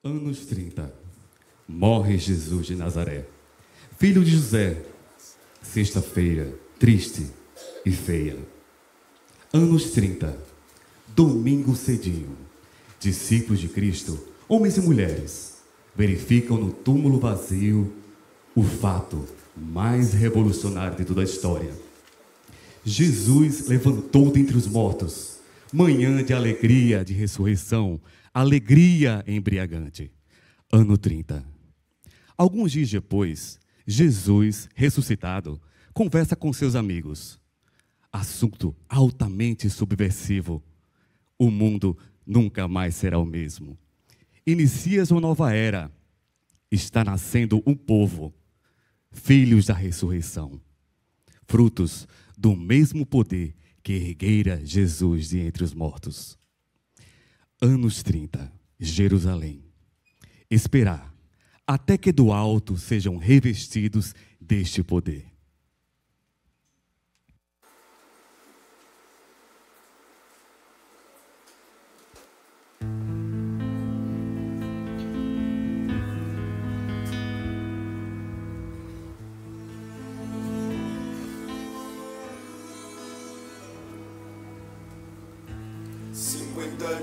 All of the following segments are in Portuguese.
Anos 30. Morre Jesus de Nazaré, filho de José. Sexta-feira, triste e feia. Anos 30. Domingo cedinho. Discípulos de Cristo, homens e mulheres, verificam no túmulo vazio o fato mais revolucionário de toda a história. Jesus levantou dentre os mortos. Manhã de alegria, de ressurreição, alegria embriagante. Ano 30. Alguns dias depois, Jesus, ressuscitado, conversa com seus amigos. Assunto altamente subversivo. O mundo nunca mais será o mesmo. Inicia-se uma nova era. Está nascendo um povo, filhos da ressurreição, frutos do mesmo poder que erguera Jesus de entre os mortos. Anos 30, Jerusalém. Esperar até que do alto sejam revestidos deste poder.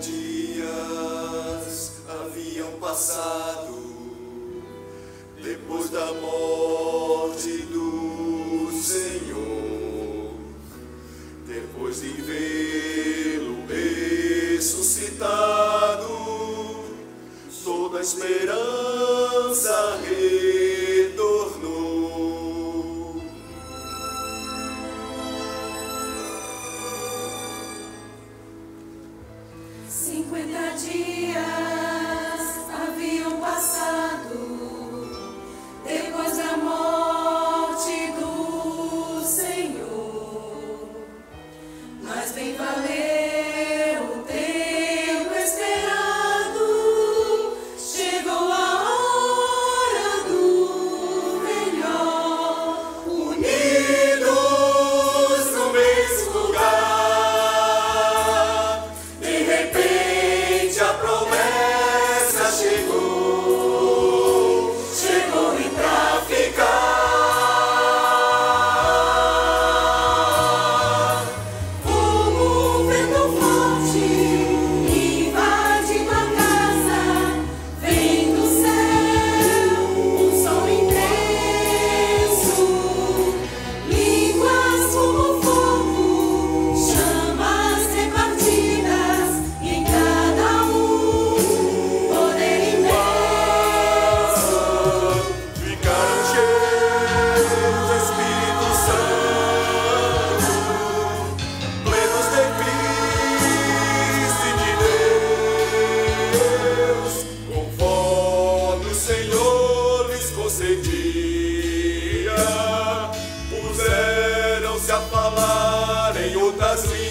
Dias haviam passado depois da morte do Senhor, depois de vê-lo ressuscitado, toda a esperança retornou. 50 dias haviam passado depois da morte do Senhor, mas bem valeu o tempo esperado, chegou a hora do melhor, unidos no mesmo lugar. Puseram-se a falar em outras línguas.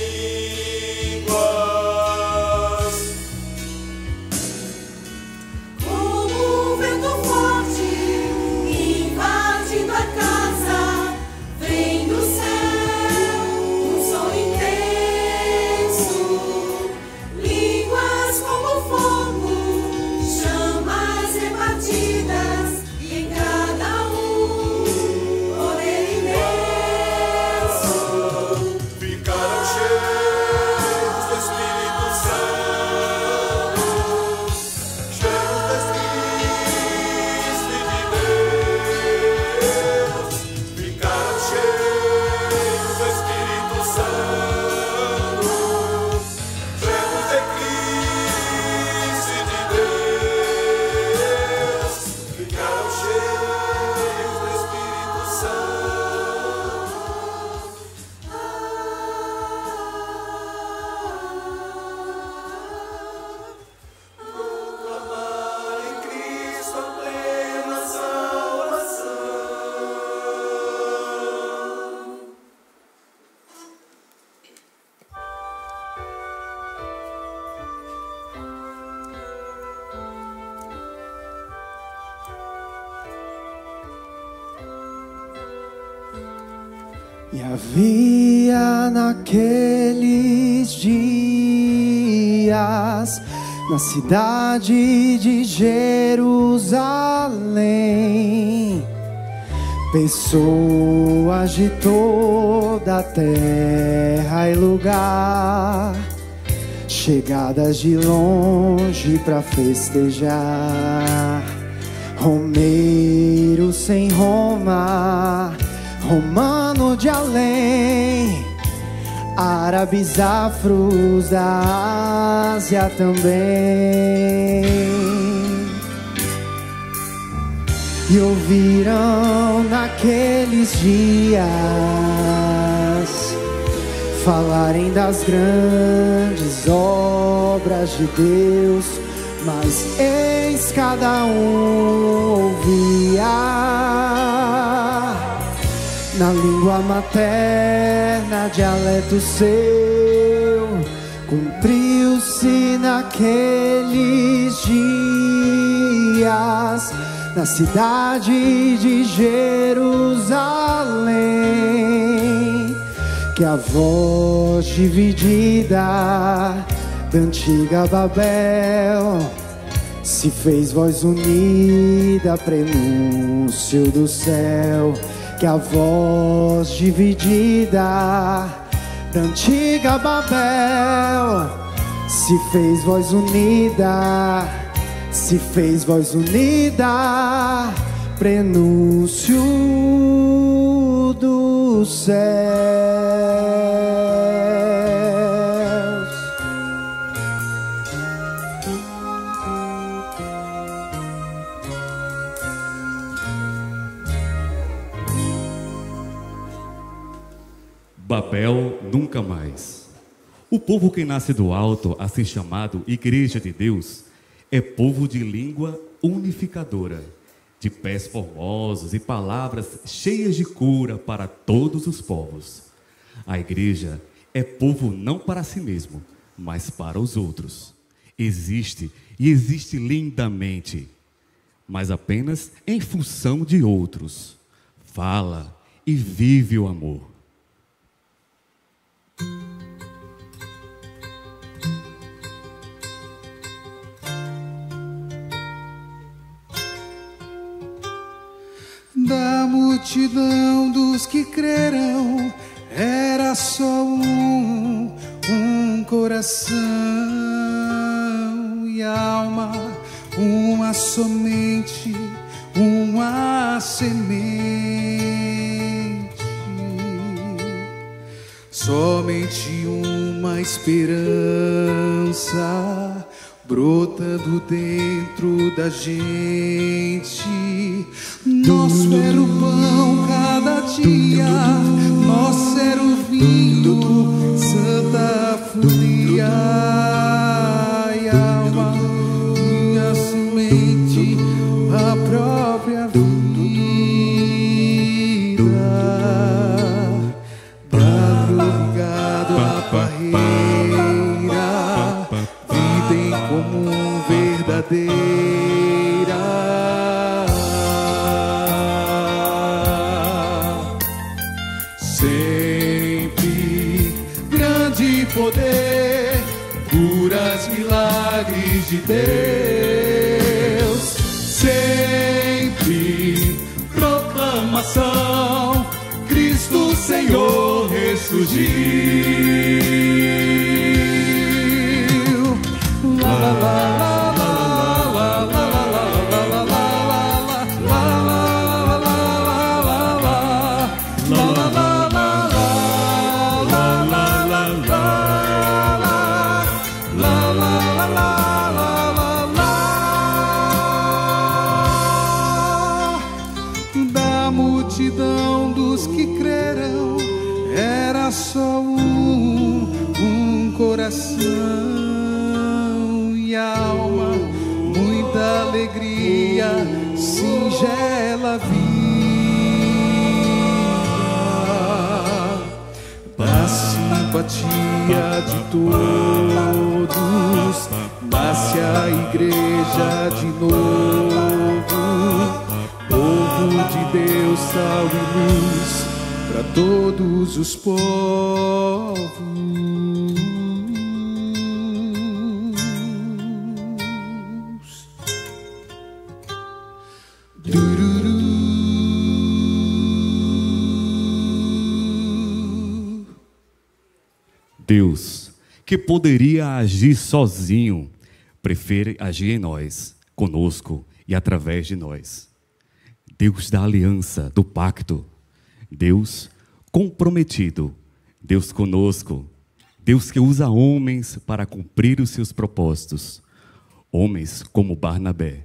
Como um vento forte invadindo a casa, vem do céu um som intenso, línguas como fogo, chamas repartidas, e em cada um ficaram cheios do Espírito Santo, cheios das Cristo de Deus. Ficaram cheios do Espírito Santo, cheios de Cristo de Deus. Ficaram cheios do Espírito Santo. E havia naqueles dias na cidade de Jerusalém, pessoas de toda a terra e lugar, chegadas de longe pra festejar. Romeiro sem Roma, romano de além, árabes, afros da Ásia também. E ouviram naqueles dias falarem das grandes obras de Deus, mas eis cada um ouvia na língua materna, dialeto seu. Cumpriu-se naqueles dias, na cidade de Jerusalém, que a voz dividida da antiga Babel se fez voz unida, prenúncio do céu. Que a voz dividida da antiga Babel se fez voz unida, se fez voz unida, prenúncio dos céus. Babel nunca mais. O povo que nasce do alto, assim chamado Igreja de Deus, é povo de língua unificadora, de pés formosos e palavras cheias de cura para todos os povos. A igreja é povo não para si mesmo, mas para os outros. Existe e existe lindamente, mas apenas em função de outros. Fala e vive o amor. Da multidão dos que creram, era só um coração e alma, uma somente, uma semente, somente uma esperança brotando dentro da gente. Nosso era o pão cada dia, nosso era o vinho, santa folia e alma, minha semente, a própria vida. Barulhado a barreira, vida em comum verdadeira. Sempre grande poder, curas, milagres de Deus. Sempre proclamação, Cristo Senhor ressurgiu. La la la. Da multidão dos que creram, era só um coração e alma, muita alegria, singela vida, da simpatia de todos, nasce a igreja de novo, povo de Deus, sal e luz para todos os povos. Deus, que poderia agir sozinho, prefere agir em nós, conosco e através de nós. Deus da aliança, do pacto. Deus comprometido. Deus conosco. Deus que usa homens para cumprir os seus propósitos. Homens como Barnabé.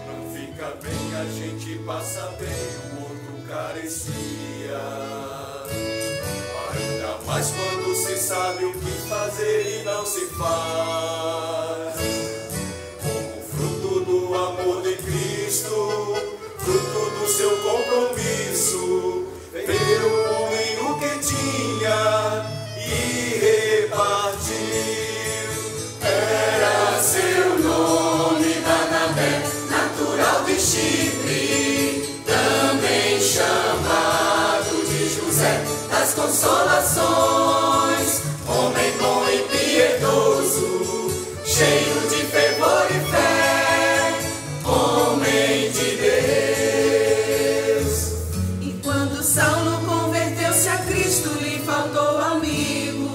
Não fica bem, a gente passa bem, o outro carecia. Ainda mais quando se sabe o que fazer e não se faz. Como fruto do amor de Cristo, fruto do seu compromisso, ver o homem o que tinha e repartiu. Era seu nome Barnabé, natural de Chipre, também chamado de José das Consolações, homem bom e piedoso, cheio de fervor e fé, homem de Deus. E quando Saulo converteu-se a Cristo, lhe faltou amigos,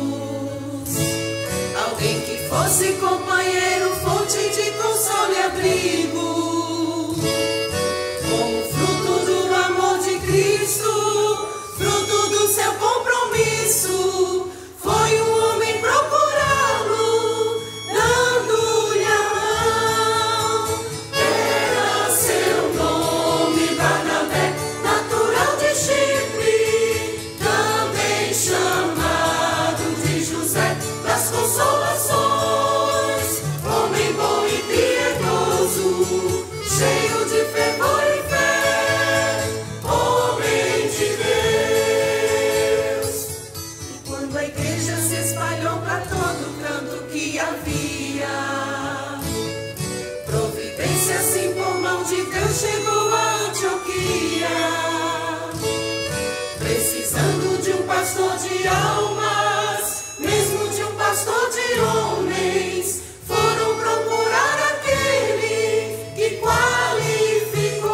alguém que fosse companheiro, fonte de consolo e abrigo. Como fruto do amor de Cristo, fruto do seu compromisso, foi um homem procurá-lo, dando-lhe a mão. Era seu nome Barnabé, natural de Chipre, também chamado de José das Consolações, homem bom e piedoso, cheio de fervor e fé, homem de Deus. E quando a igreja se espalhou para todo canto que havia, providência assim por mão de Deus chegou a Antioquia, precisando de um pastor de almas, mesmo de um pastor de homens, foram procurar aquele que qualificou.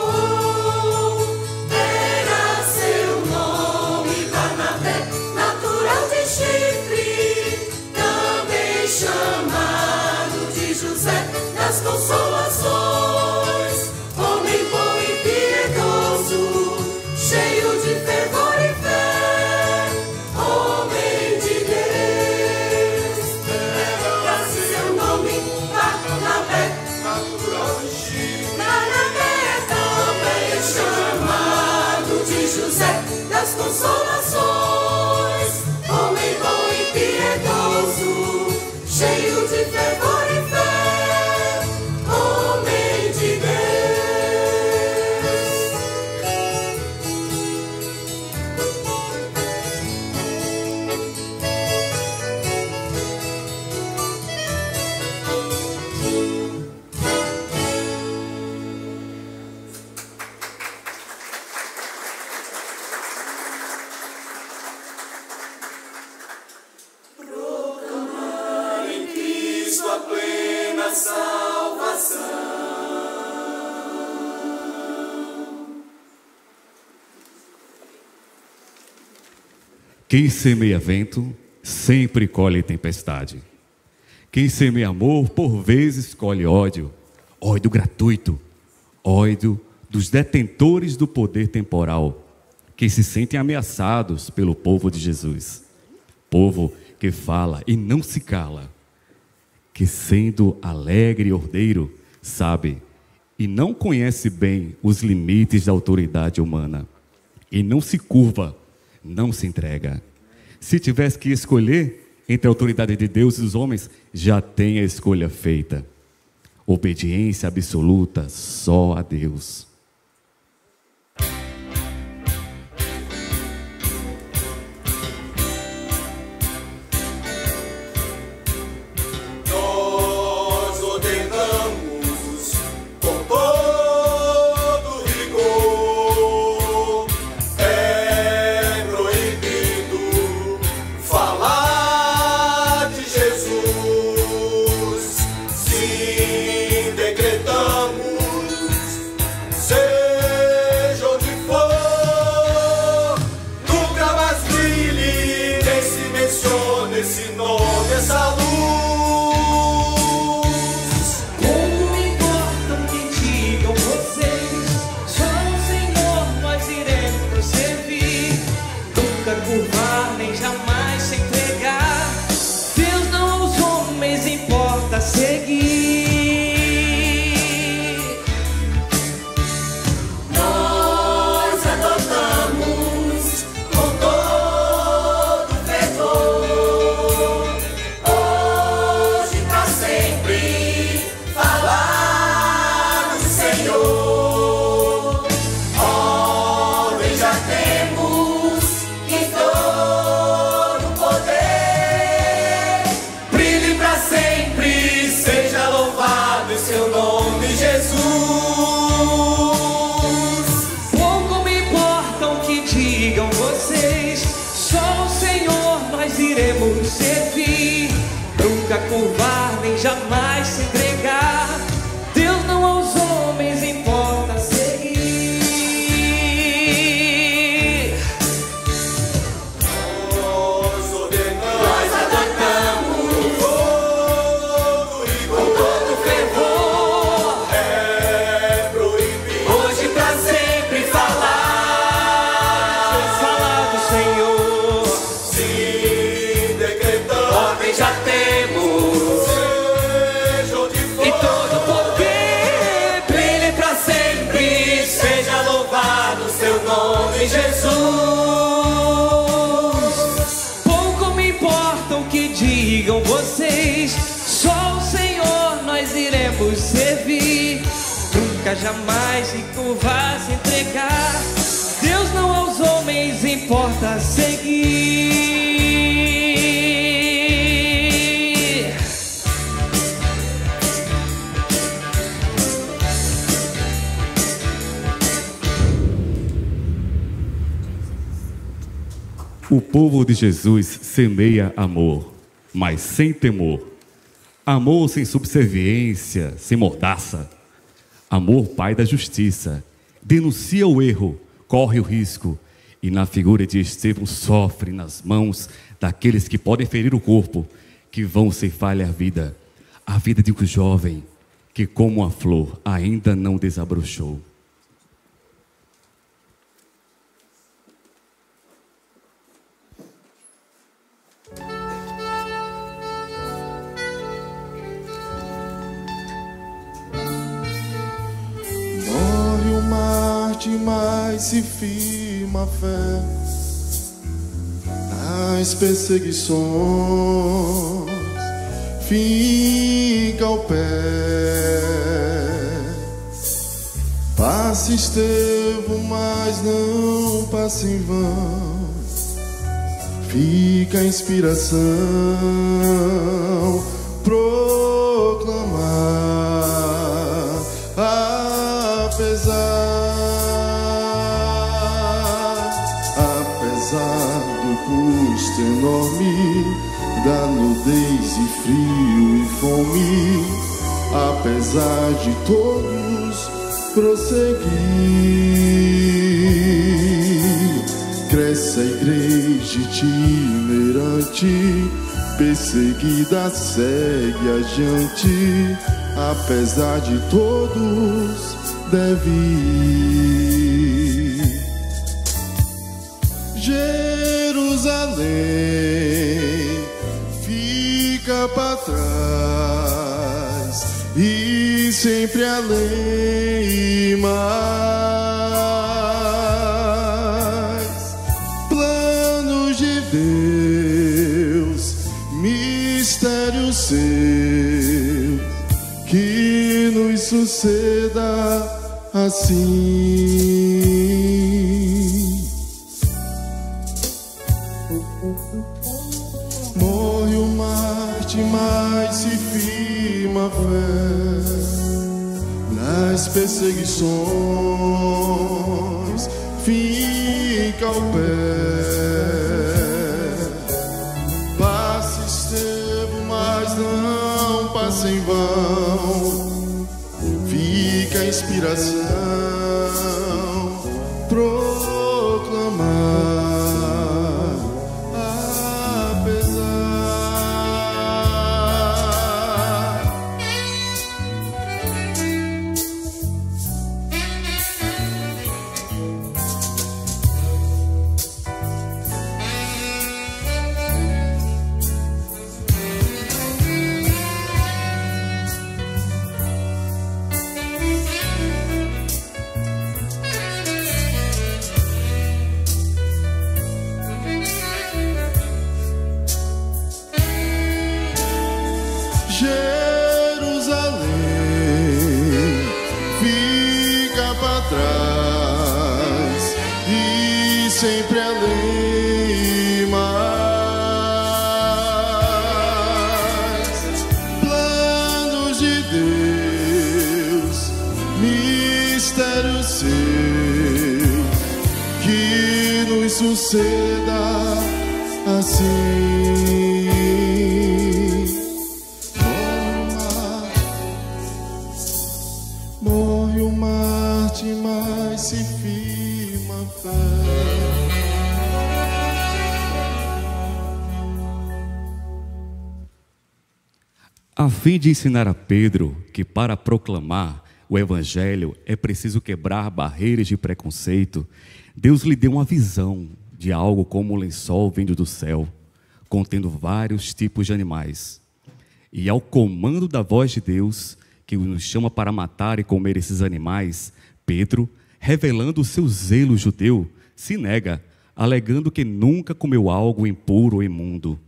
Era seu nome Barnabé, natural de Chipre, também chamado de José das Consolações, homem bom e piedoso, cheio de fervor e fé, homem de Deus. Era seu nome Barnabé, Natural de Chipre, Barnabé também chamado de José das Consolações, homem bom e piedoso, cheio de fervor e fé, homem de Deus. Em Cristo a plena salvação. Quem semeia vento, sempre colhe tempestade. Quem semeia amor, por vezes colhe ódio. Ódio gratuito. Ódio dos detentores do poder temporal, que se sentem ameaçados pelo povo de Jesus. Povo que fala e não se cala, que sendo alegre e ordeiro, sabe e não conhece bem os limites da autoridade humana, e não se curva, não se entrega. Se tivesse que escolher entre a autoridade de Deus e dos homens, já tem a escolha feita. Obediência absoluta só a Deus. jamais se entregar. Deus não aos homens importa seguir. Nós adoramos todo e com todo fervor. É proibido Hoje pra sempre falar do Senhor. se decretar. Ordem já temos Seja onde e for, todo poder brilhe pra sempre. Seja louvado seu nome, Jesus. Pouco me importa o que digam vocês, só o Senhor nós iremos servir. Nunca jamais se curvar, se entregar. Deus não aos homens importa seguir. O povo de Jesus semeia amor, mas sem temor. Amor sem subserviência, sem mordaça. Amor, pai da justiça, denuncia o erro, corre o risco, e na figura de Estevão sofre nas mãos daqueles que podem ferir o corpo, que vão ceifar-lhe a vida de um jovem que, como a flor, ainda não desabrochou. Morre o Marte, mas se firma a fé nas perseguições, fica ao pé. Passa Estevão, mas não passa em vão. Fica a inspiração proclamar, apesar do custo enorme, da nudez e frio e fome, apesar de todos prosseguir, cresce a igreja itinerante, perseguida segue adiante, apesar de todos deve ir. Jerusalém fica para trás e sempre além e mais. Planos de Deus, mistérios seus, que nos suceda assim. Morre o Marte, mas se firma a fé nas perseguições, fica ao pé. Passa Estevão, mas não passa em vão. Fica a inspiração proclamar. Jerusalém fica para trás e sempre além e mais. Planos de Deus, mistérios seus, que nos suceda assim. A fim de ensinar a Pedro que para proclamar o Evangelho é preciso quebrar barreiras de preconceito, Deus lhe deu uma visão de algo como um lençol vindo do céu, contendo vários tipos de animais. E ao comando da voz de Deus, que nos chama para matar e comer esses animais, Pedro, revelando o seu zelo judeu, se nega, alegando que nunca comeu algo impuro ou imundo.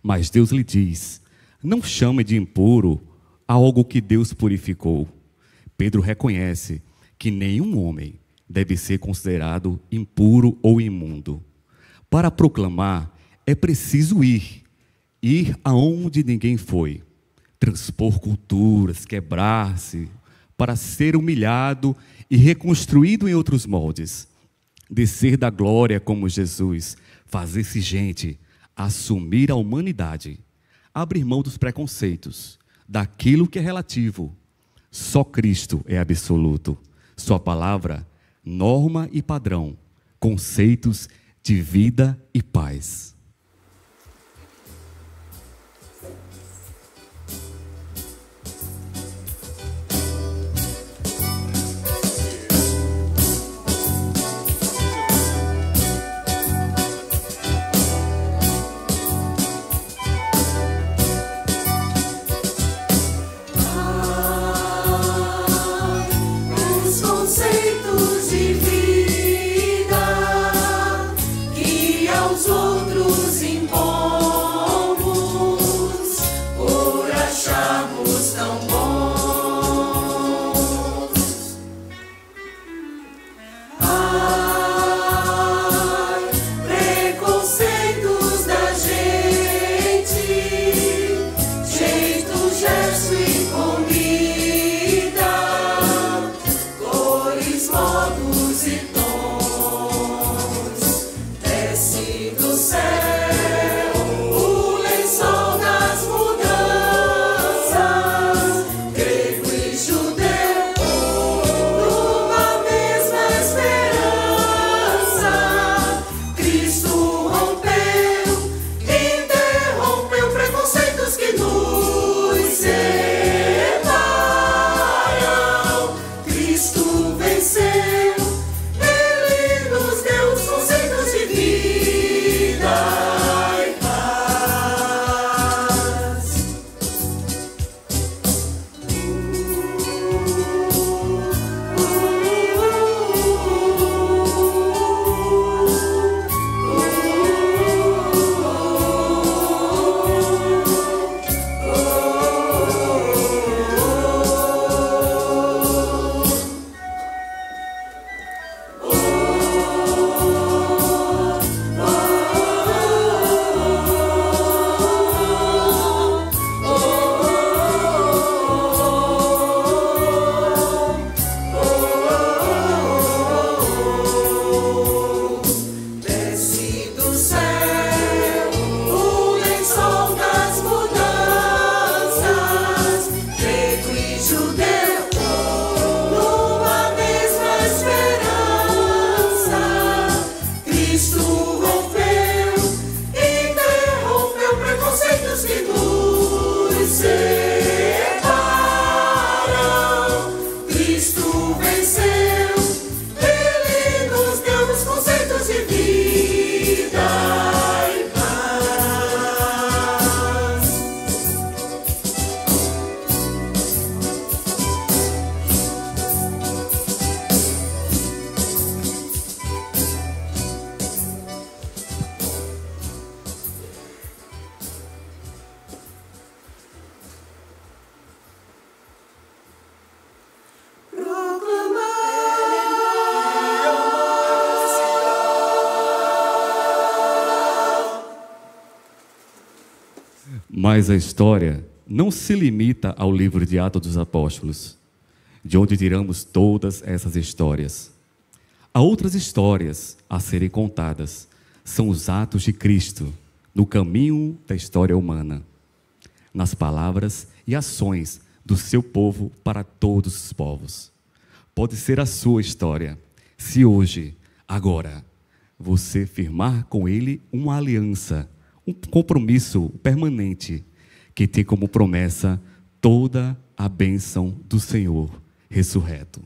Mas Deus lhe diz: não chame de impuro algo que Deus purificou. Pedro reconhece que nenhum homem deve ser considerado impuro ou imundo. Para proclamar, é preciso ir aonde ninguém foi, transpor culturas, quebrar-se, para ser humilhado e reconstruído em outros moldes, descer da glória como Jesus, fazer-se gente, assumir a humanidade, abrir mão dos preconceitos, daquilo que é relativo. Só Cristo é absoluto. Sua palavra, norma e padrão, conceitos de vida e paz. Mas a história não se limita ao livro de Atos dos Apóstolos, de onde tiramos todas essas histórias. Há outras histórias a serem contadas. São os atos de Cristo no caminho da história humana, nas palavras e ações do seu povo para todos os povos. Pode ser a sua história, se hoje, agora, você firmar com Ele uma aliança, um compromisso permanente, que tem como promessa toda a bênção do Senhor ressurreto.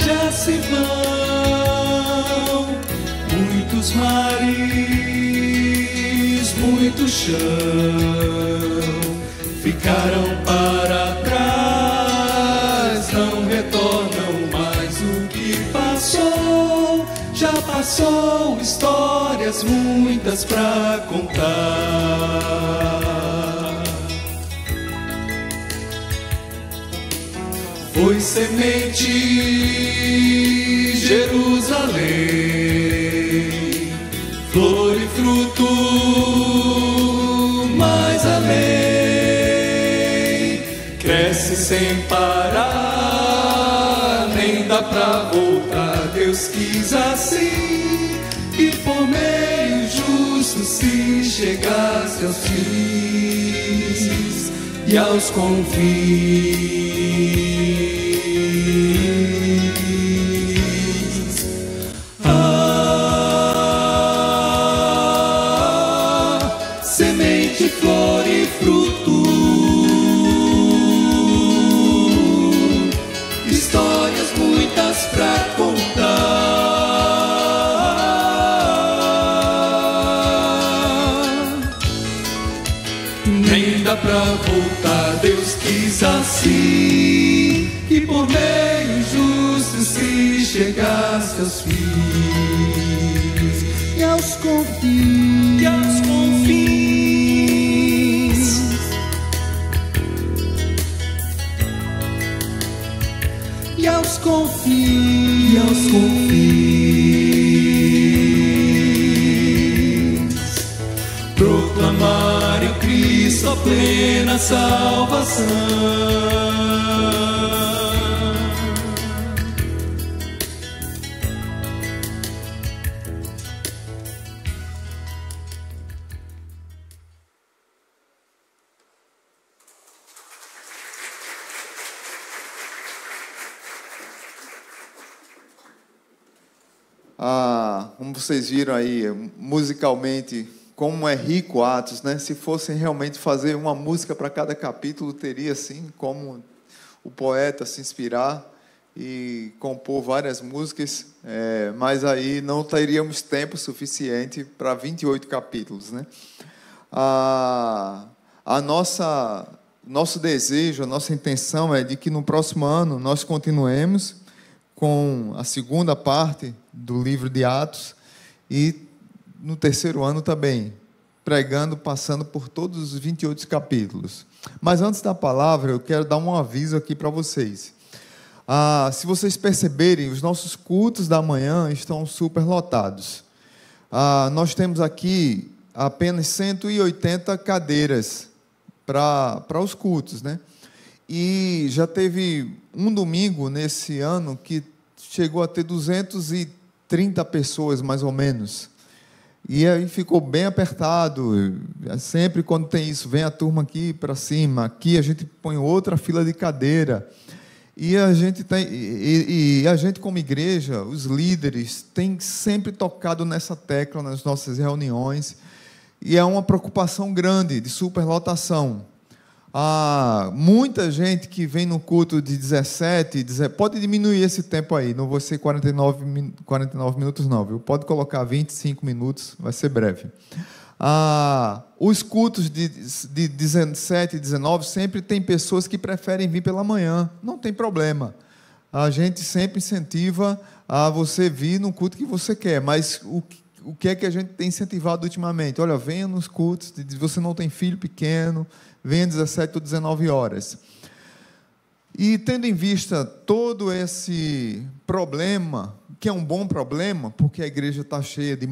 Já se vão muitos mares, muito chão ficaram para trás, não retornam mais. O que passou, já passou, histórias muitas pra contar. Foi semente Jerusalém, flor e fruto mais além, cresce sem parar, nem dá pra voltar. Deus quis assim, e por meio justo se chegasse aos fins e aos confins. Semente, flor e fruto, histórias muitas pra contar. Nem dá pra voltar. Deus quis assim, que por meio justo se chegasse aos fins e aos confins, e aos confins. E aos confins, e aos confins, proclamar em Cristo a plena salvação. Como vocês viram aí, musicalmente, como é rico Atos, né? Se fossem realmente fazer uma música para cada capítulo, teria assim como o poeta se inspirar e compor várias músicas, mas aí não teríamos tempo suficiente para 28 capítulos, né? Nosso desejo, a nossa intenção é de que no próximo ano nós continuemos com a segunda parte do livro de Atos e no terceiro ano também, pregando, passando por todos os 28 capítulos. Mas antes da palavra, eu quero dar um aviso aqui para vocês. Se vocês perceberem, os nossos cultos da manhã estão super lotados. Nós temos aqui apenas 180 cadeiras para os cultos, né? E já teve um domingo nesse ano que chegou a ter 230 pessoas, mais ou menos. E aí ficou bem apertado. Sempre quando tem isso, vem a turma aqui para cima. Aqui a gente põe outra fila de cadeira. E a gente como igreja, os líderes, tem sempre tocado nessa tecla nas nossas reuniões. E é uma preocupação grande de superlotação. Muita gente que vem no culto de 17, pode diminuir esse tempo aí, não vai ser 49 minutos não, viu? Pode colocar 25 minutos, vai ser breve. Os cultos de 17 e 19, sempre tem pessoas que preferem vir pela manhã, não tem problema. A gente sempre incentiva a você vir no culto que você quer, mas o que é que a gente tem incentivado ultimamente? Olha, venha nos cultos, você não tem filho pequeno, venha 17 ou 19 horas. E tendo em vista todo esse problema, que é um bom problema, porque a igreja está cheia de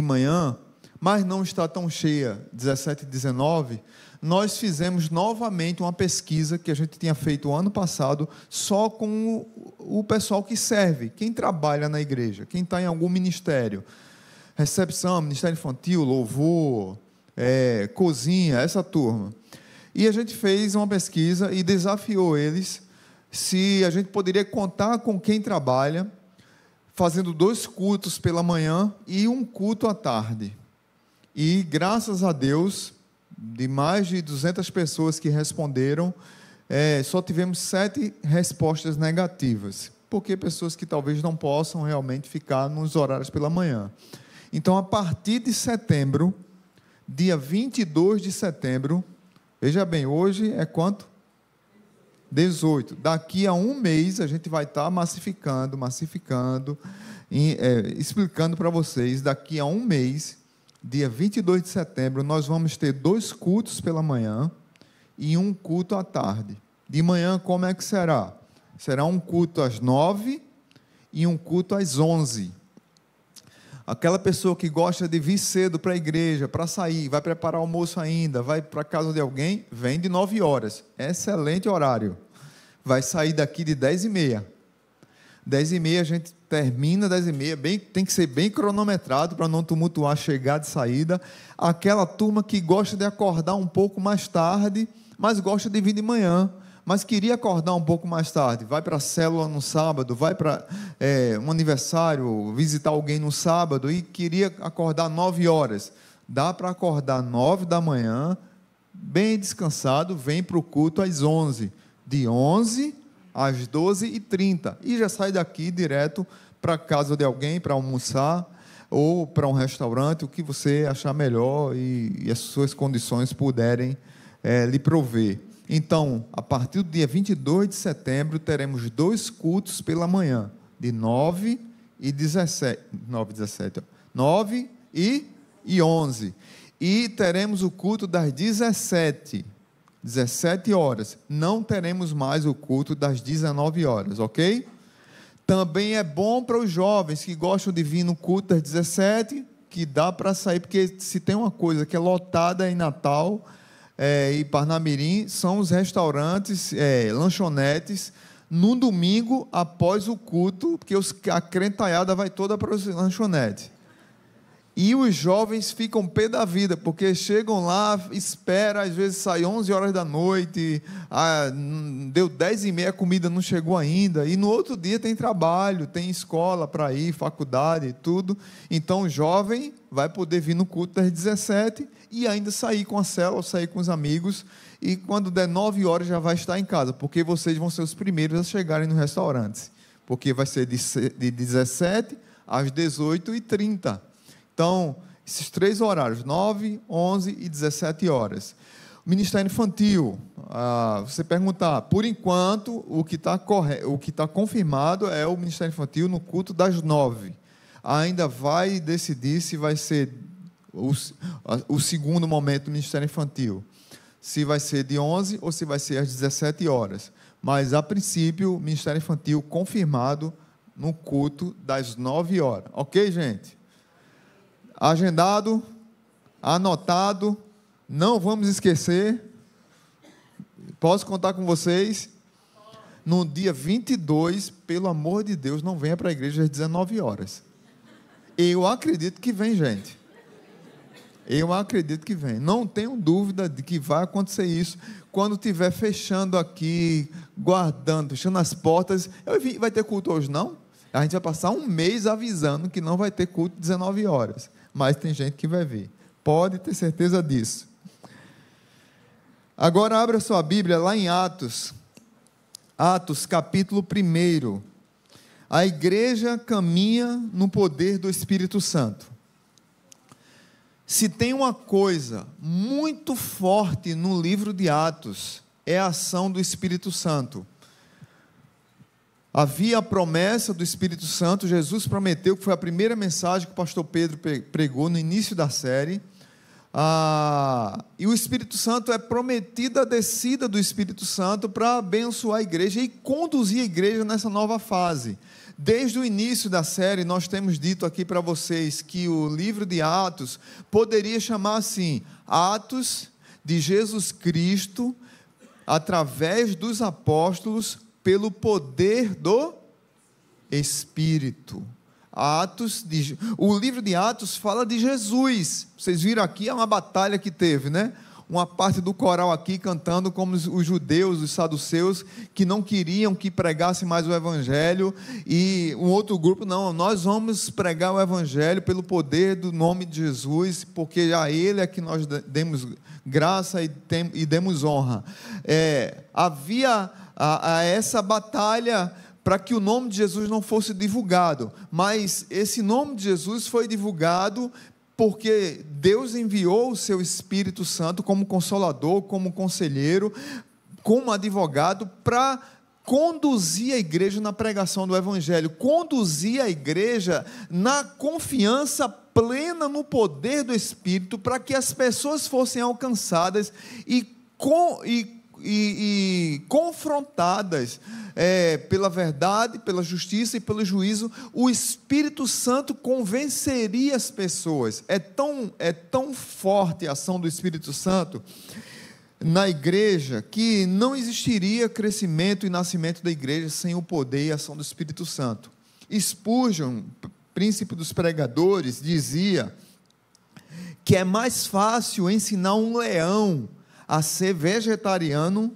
manhã, mas não está tão cheia, 17 e 19, nós fizemos novamente uma pesquisa que a gente tinha feito ano passado, só com o pessoal que serve, quem trabalha na igreja, quem está em algum ministério, recepção, ministério infantil, louvor, cozinha, essa turma. E a gente fez uma pesquisa e desafiou eles se a gente poderia contar com quem trabalha, fazendo 2 cultos pela manhã e 1 culto à tarde. E, graças a Deus, de mais de 200 pessoas que responderam, só tivemos 7 respostas negativas, porque pessoas que talvez não possam realmente ficar nos horários pela manhã. Então, a partir de setembro, dia 22 de setembro, veja bem, hoje é quanto? 18. Daqui a 1 mês, a gente vai estar massificando, explicando para vocês, daqui a 1 mês, dia 22 de setembro, nós vamos ter 2 cultos pela manhã e 1 culto à tarde. De manhã, como é que será? Será 1 culto às 9 e 1 culto às 11. Aquela pessoa que gosta de vir cedo para a igreja, para sair, vai preparar almoço ainda, vai para a casa de alguém, vem de 9 horas. Excelente horário. Vai sair daqui de 10h30. 10h30 a gente termina, 10h30, tem que ser bem cronometrado para não tumultuar a chegada e saída. Aquela turma que gosta de acordar um pouco mais tarde, mas gosta de vir de manhã, mas queria acordar um pouco mais tarde, vai para a célula no sábado, vai para um aniversário, visitar alguém no sábado e queria acordar 9 horas. Dá para acordar 9 da manhã, bem descansado, vem para o culto às 11. De 11 às 12h30. E já sai daqui direto para a casa de alguém para almoçar ou para um restaurante, o que você achar melhor e as suas condições puderem lhe prover. Então, a partir do dia 22 de setembro, teremos 2 cultos pela manhã, de 9 e 17. 9 e 11. E teremos o culto das 17 horas. Não teremos mais o culto das 19 horas, ok? Também é bom para os jovens que gostam de vir no culto das 17, que dá para sair, porque se tem uma coisa que é lotada em Natal e Parnamirim, são os restaurantes, lanchonetes, no domingo após o culto, porque a crentaiada vai toda para os lanchonetes. E os jovens ficam pé da vida, porque chegam lá, espera, às vezes sai 11 horas da noite, deu 10h30, a comida não chegou ainda, e no outro dia tem trabalho, tem escola para ir, faculdade e tudo. Então o jovem vai poder vir no culto das 17 e ainda sair com a célula, sair com os amigos, e quando der 9 horas já vai estar em casa, porque vocês vão ser os primeiros a chegarem nos restaurantes, porque vai ser de 17 às 18h30. Então, esses 3 horários, 9, 11 e 17 horas. O Ministério Infantil, você perguntar, por enquanto, o que está confirmado é o Ministério Infantil no culto das 9. Ainda vai decidir se vai ser o segundo momento do Ministério Infantil, se vai ser de 11 ou se vai ser às 17 horas. Mas, a princípio, o Ministério Infantil confirmado no culto das 9 horas. Ok, gente? Agendado, anotado, não vamos esquecer. Posso contar com vocês? No dia 22, pelo amor de Deus, não venha para a igreja às 19 horas. Eu acredito que vem, gente. Eu acredito que vem. Não tenho dúvida de que vai acontecer isso. Quando estiver fechando aqui, guardando, fechando as portas. Vai ter culto hoje, não? A gente vai passar 1 mês avisando que não vai ter culto às 19 horas. Mas tem gente que vai vir. Pode ter certeza disso. Agora abra sua Bíblia lá em Atos. Atos, capítulo 1. A igreja caminha no poder do Espírito Santo. Se tem uma coisa muito forte no livro de Atos, é a ação do Espírito Santo. Havia a promessa do Espírito Santo, Jesus prometeu, que foi a primeira mensagem que o pastor Pedro pregou no início da série. E o Espírito Santo é prometida a descida do Espírito Santo para abençoar a igreja e conduzir a igreja nessa nova fase. Desde o início da série, nós temos dito aqui para vocês que o livro de Atos poderia chamar assim: Atos de Jesus Cristo através dos apóstolos pelo poder do Espírito. O livro de Atos fala de Jesus. Vocês viram aqui, é uma batalha que teve, né? Uma parte do coral aqui cantando como os judeus, os saduceus, que não queriam que pregasse mais o evangelho, e um outro grupo, não, nós vamos pregar o evangelho pelo poder do nome de Jesus, porque a ele é que nós demos graça e demos honra. Havia essa batalha para que o nome de Jesus não fosse divulgado, mas esse nome de Jesus foi divulgado porque Deus enviou o seu Espírito Santo como consolador, como conselheiro, como advogado, para conduzir a igreja na pregação do evangelho, conduzir a igreja na confiança plena no poder do Espírito, para que as pessoas fossem alcançadas e confrontadas pela verdade, pela justiça e pelo juízo. O Espírito Santo convenceria as pessoas. É tão forte a ação do Espírito Santo na igreja, que não existiria crescimento e nascimento da igreja sem o poder e a ação do Espírito Santo. Spurgeon, príncipe dos pregadores, dizia que é mais fácil ensinar um leão a ser vegetariano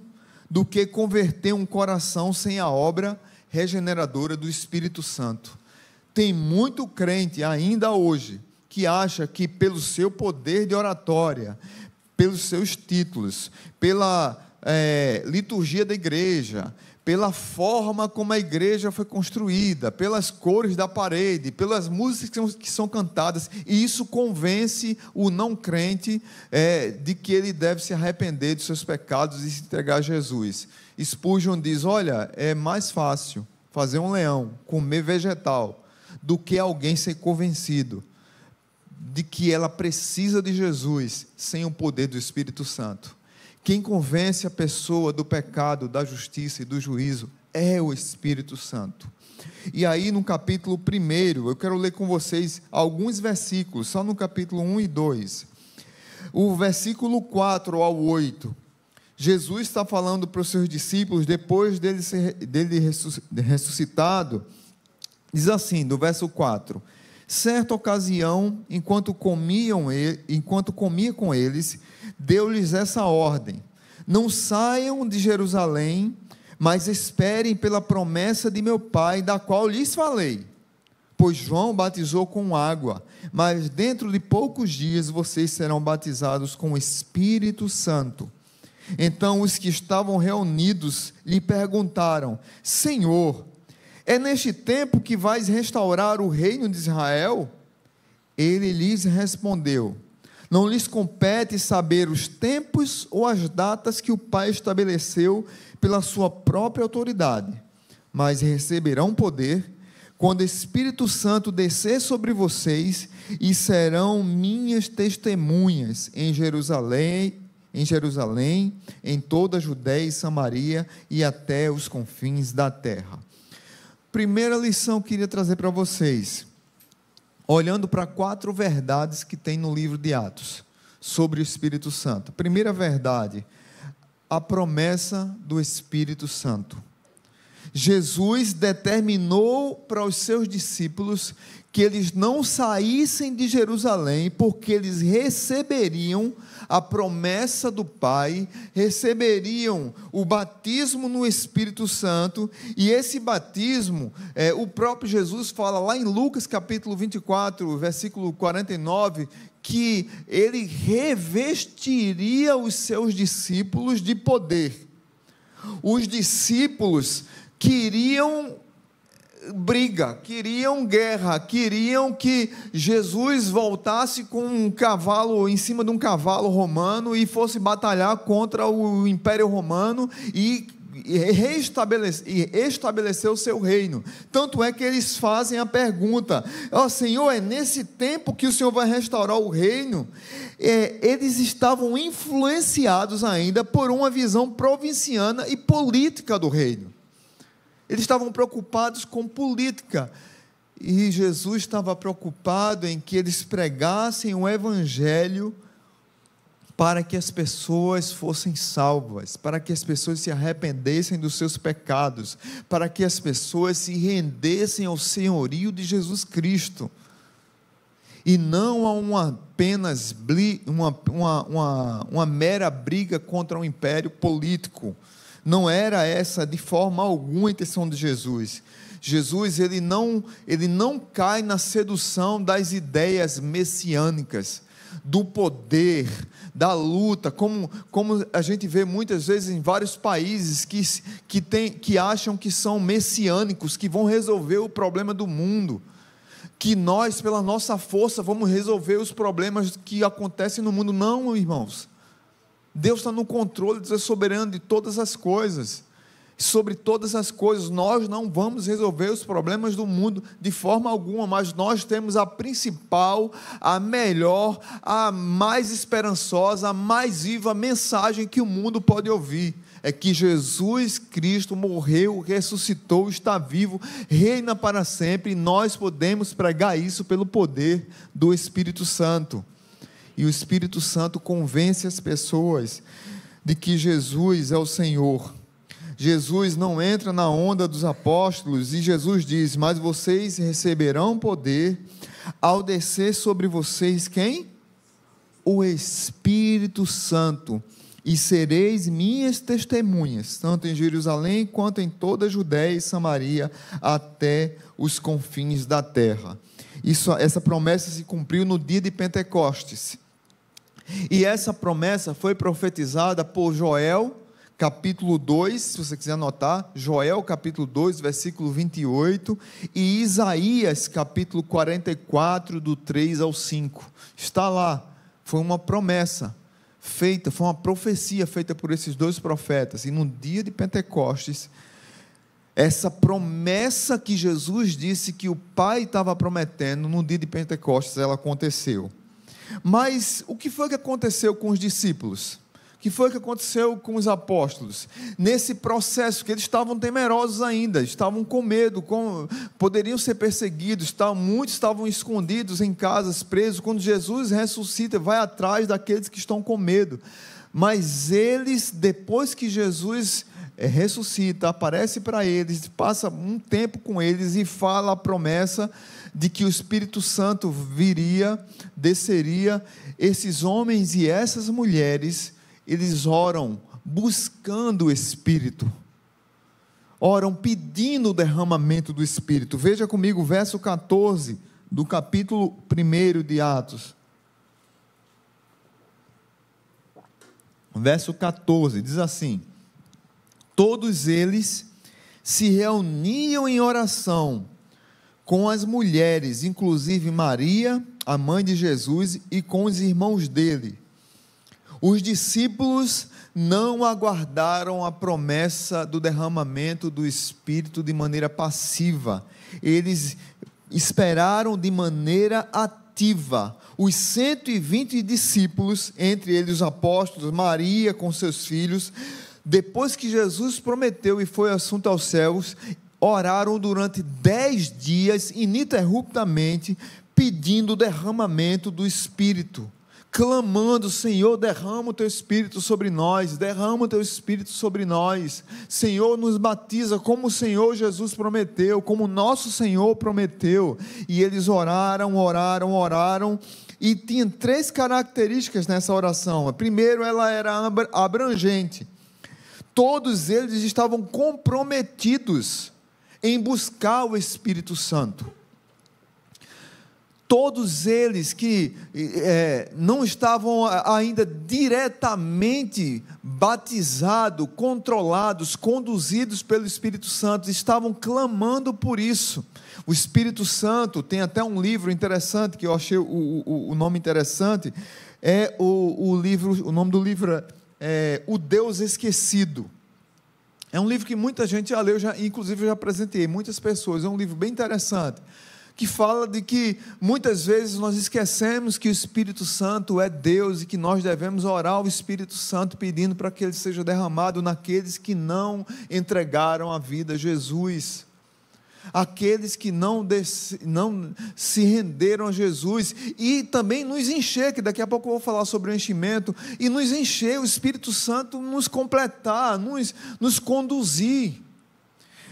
do que converter um coração sem a obra regeneradora do Espírito Santo. Tem muito crente ainda hoje que acha que pelo seu poder de oratória, pelos seus títulos, pela liturgia da igreja, pela forma como a igreja foi construída, pelas cores da parede, pelas músicas que são cantadas, e isso convence o não crente de que ele deve se arrepender dos seus pecados e se entregar a Jesus. Spurgeon diz: olha, é mais fácil fazer um leão comer vegetal do que alguém ser convencido de que ela precisa de Jesus sem o poder do Espírito Santo. Quem convence a pessoa do pecado, da justiça e do juízo é o Espírito Santo. E aí no capítulo 1, eu quero ler com vocês alguns versículos, só no capítulo 1 e 2. O versículo 4 ao 8, Jesus está falando para os seus discípulos, depois dele ressuscitado, diz assim, do verso 4: certa ocasião, enquanto comia com eles, deu-lhes essa ordem: não saiam de Jerusalém, mas esperem pela promessa de meu Pai, da qual lhes falei. Pois João batizou com água, mas dentro de poucos dias vocês serão batizados com o Espírito Santo. Então os que estavam reunidos lhe perguntaram: Senhor, é neste tempo que vais restaurar o reino de Israel? Ele lhes respondeu: não lhes compete saber os tempos ou as datas que o Pai estabeleceu pela sua própria autoridade, mas receberão poder quando o Espírito Santo descer sobre vocês, e serão minhas testemunhas em Jerusalém, em toda a Judéia e Samaria e até os confins da terra. Primeira lição que eu queria trazer para vocês, olhando para 4 verdades que tem no livro de Atos sobre o Espírito Santo. Primeira verdade: a promessa do Espírito Santo. Jesus determinou para os seus discípulos que eles não saíssem de Jerusalém, porque eles receberiam a promessa do Pai, receberiam o batismo no Espírito Santo, e esse batismo, o próprio Jesus fala lá em Lucas capítulo 24, versículo 49, que ele revestiria os seus discípulos de poder. Os discípulos queriam briga, queriam guerra, queriam que Jesus voltasse com um cavalo, em cima de um cavalo romano, e fosse batalhar contra o Império Romano e estabelecer o seu reino. Tanto é que eles fazem a pergunta: ó Senhor, é nesse tempo que o Senhor vai restaurar o reino? Eles estavam influenciados ainda por uma visão provinciana e política do reino. Eles estavam preocupados com política, e Jesus estava preocupado em que eles pregassem o evangelho para que as pessoas fossem salvas, para que as pessoas se arrependessem dos seus pecados, para que as pessoas se rendessem ao senhorio de Jesus Cristo, e não a apenas uma mera briga contra um império político. Não era essa de forma alguma a intenção de Jesus. Jesus, ele não cai na sedução das ideias messiânicas, do poder, da luta, como a gente vê muitas vezes em vários países que acham que são messiânicos, que vão resolver o problema do mundo, que nós, pela nossa força, vamos resolver os problemas que acontecem no mundo. Não, irmãos, Deus está no controle, Deus é soberano de todas as coisas. Sobre todas as coisas, nós não vamos resolver os problemas do mundo de forma alguma, mas nós temos a principal, a melhor, a mais esperançosa, a mais viva mensagem que o mundo pode ouvir: é que Jesus Cristo morreu, ressuscitou, está vivo, reina para sempre, e nós podemos pregar isso pelo poder do Espírito Santo. E o Espírito Santo convence as pessoas de que Jesus é o Senhor. Jesus não entra na onda dos apóstolos, e Jesus diz: mas vocês receberão poder ao descer sobre vocês quem? O Espírito Santo, e sereis minhas testemunhas, tanto em Jerusalém quanto em toda a Judéia e Samaria, até os confins da terra. Essa promessa se cumpriu no dia de Pentecostes, e essa promessa foi profetizada por Joel, capítulo 2, se você quiser anotar, Joel capítulo 2, versículo 28, e Isaías capítulo 44, do 3 ao 5, está lá. Foi uma promessa feita, foi uma profecia feita por esses dois profetas, e no dia de Pentecostes, essa promessa que Jesus disse que o Pai estava prometendo, no dia de Pentecostes ela aconteceu. Mas o que foi que aconteceu com os discípulos? O que foi que aconteceu com os apóstolos? Nesse processo, que eles estavam temerosos ainda, estavam com medo, poderiam ser perseguidos, muitos estavam escondidos em casas, presos. Quando Jesus ressuscita, vai atrás daqueles que estão com medo. Mas eles, depois que Jesus ressuscita, aparece para eles, passa um tempo com eles e fala a promessa de que o Espírito Santo viria, desceria. Esses homens e essas mulheres, eles oram buscando o Espírito, oram pedindo o derramamento do Espírito. Veja comigo o verso 14 do capítulo 1 de Atos. Verso 14 diz assim: todos eles se reuniam em oração com as mulheres, inclusive Maria, a mãe de Jesus, e com os irmãos dele. Os discípulos não aguardaram a promessa do derramamento do Espírito de maneira passiva, eles esperaram de maneira ativa. Os 120 discípulos, entre eles os apóstolos, Maria com seus filhos, depois que Jesus prometeu e foi assunto aos céus, oraram durante 10 dias ininterruptamente, pedindo o derramamento do Espírito, clamando: Senhor, derrama o Teu Espírito sobre nós, derrama o Teu Espírito sobre nós, Senhor, nos batiza como o Senhor Jesus prometeu, como o nosso Senhor prometeu. E eles oraram, e tinha 3 características nessa oração. Primeiro, ela era abrangente, todos eles estavam comprometidos em buscar o Espírito Santo. Todos eles que não estavam ainda diretamente batizados, controlados, conduzidos pelo Espírito Santo, estavam clamando por isso. O Espírito Santo, tem até um livro interessante, que eu achei o nome interessante, o nome do livro é O Deus Esquecido. É um livro que muita gente já leu, inclusive eu já apresentei muitas pessoas. É um livro bem interessante, que fala de que muitas vezes nós esquecemos que o Espírito Santo é Deus e que nós devemos orar ao Espírito Santo pedindo para que ele seja derramado naqueles que não entregaram a vida a Jesus, aqueles que não se renderam a Jesus, e também nos encher, que daqui a pouco eu vou falar sobre o enchimento, e nos encher, o Espírito Santo nos completar, nos conduzir.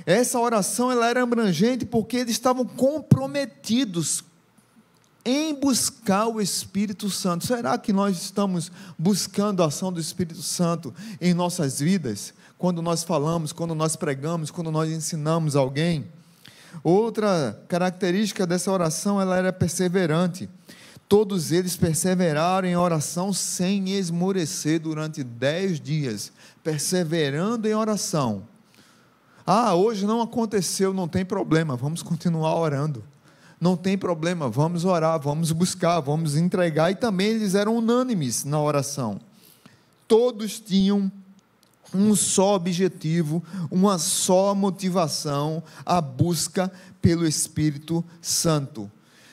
Essa oração ela era abrangente porque eles estavam comprometidos em buscar o Espírito Santo. Será que nós estamos buscando a ação do Espírito Santo em nossas vidas? Quando nós falamos, quando nós pregamos, quando nós ensinamos alguém? Outra característica dessa oração, ela era perseverante. Todos eles perseveraram em oração sem esmorecer durante 10 dias, perseverando em oração. Hoje não aconteceu, não tem problema, vamos continuar orando. Não tem problema, vamos orar, vamos buscar, vamos entregar. E também eles eram unânimes na oração. Todos tinham um só objetivo, uma só motivação, a busca pelo Espírito Santo.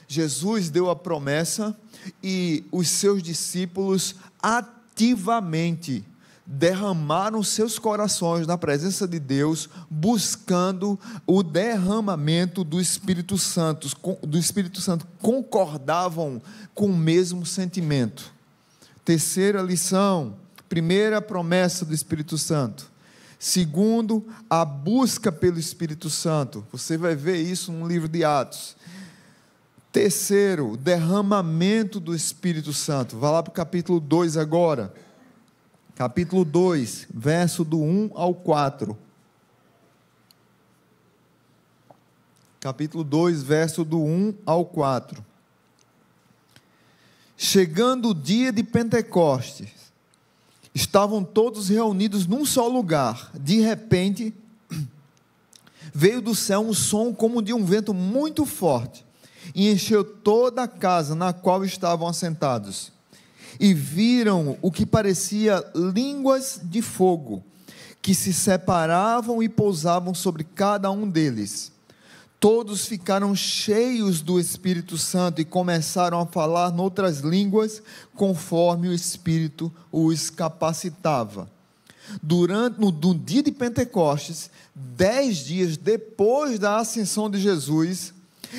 Jesus deu a promessa e os seus discípulos ativamente derramaram seus corações na presença de Deus, buscando o derramamento do Espírito Santo. Concordavam com o mesmo sentimento. Terceira lição: primeira, promessa do Espírito Santo. Segundo, a busca pelo Espírito Santo. Você vai ver isso no livro de Atos. Terceiro, derramamento do Espírito Santo. Vá lá para o capítulo 2 agora. Capítulo 2, verso do 1 ao 4. Capítulo 2, verso do 1 ao 4. Chegando o dia de Pentecostes, estavam todos reunidos num só lugar. De repente, veio do céu um som como de um vento muito forte, e encheu toda a casa na qual estavam assentados. E viram o que parecia línguas de fogo, que se separavam e pousavam sobre cada um deles. Todos ficaram cheios do Espírito Santo e começaram a falar noutras línguas, conforme o Espírito os capacitava. No dia de Pentecostes, 10 dias depois da ascensão de Jesus,